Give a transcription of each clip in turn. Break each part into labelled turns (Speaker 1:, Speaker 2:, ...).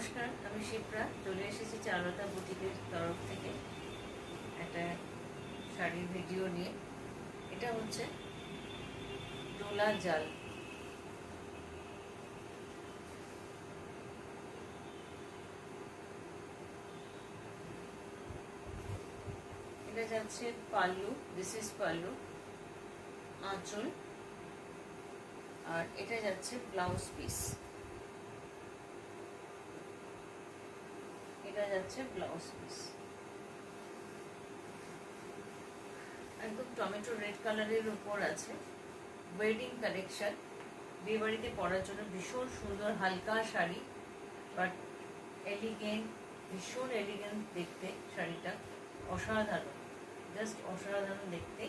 Speaker 1: নমস্কার, আমি শিপ্রা চলে এসেছি চারুলতা বুটিকের তরফ থেকে একটা শাড়ির ভিডিও নিয়ে। এটা হচ্ছে ডোলা জাল। এটা যাচ্ছে পাল্লু, দিস ইজ পাল্লু, আঁচল, আর এটা যাচ্ছে ব্লাউজ পিস। এটা যাচ্ছে ব্লাউজ পিস, একদম টমেটো রেড কালারের উপর আছে। ওয়েডিং কালেকশন, বিয়ে বাড়িতে পরার জন্য ভীষণ সুন্দর হালকা শাড়ি, বাট এলিগেন্ট, ভীষণ এলিগেন্ট দেখতে শাড়িটা, অসাধারণ, জাস্ট অসাধারণ দেখতে।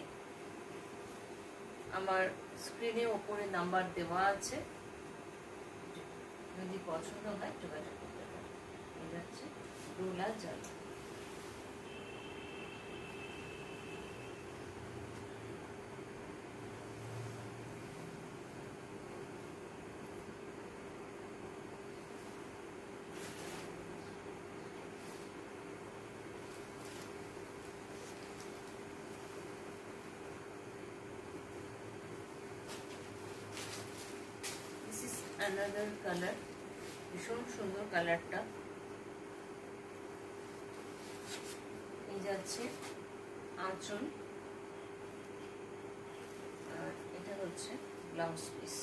Speaker 1: আমার স্ক্রিনে ওপরে নাম্বার দেওয়া আছে, যদি পছন্দ হয় যোগাযোগ করতে পারেন। এটা হচ্ছে ডোলা জাল। অ্যানাদার কালার, ভীষণ সুন্দর কালারটা। এই যাচ্ছে আঁচল, আর এটা হচ্ছে ব্লাউজ পিস।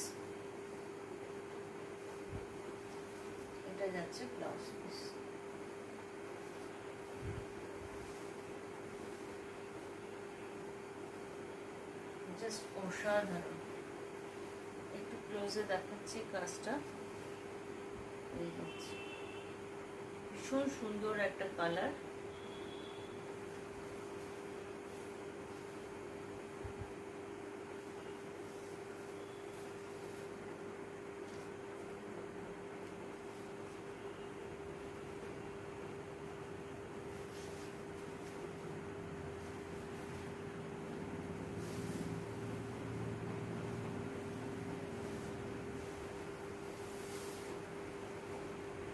Speaker 1: এটা যাচ্ছে ব্লাউজ পিস। জাস্ট অসাধারণ। একটু ক্লোজে দেখাচ্ছি কাজটা। এই যাচ্ছে, ভীষণ সুন্দর একটা কালার।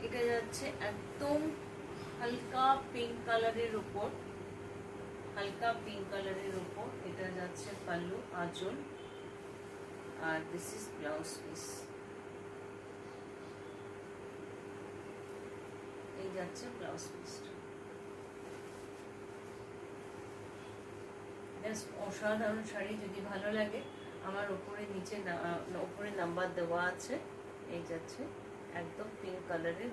Speaker 1: এটা যাচ্ছে একদম হালকা পিঙ্ক কালারের উপর, হালকা পিঙ্ক কালারের উপর। এটা যাচ্ছে পাল্লু, আঁচল, আর দিস ইজ ব্লাউজ পিস। এই যাচ্ছে ব্লাউজ পিসটা। জাস্ট অসাধারণ শাড়ি। যদি ভালো লাগে আমার ওপরে নিচে ওপরে নাম্বার দেওয়া আছে। এই যাচ্ছে একদম পিঙ্ক কালারের।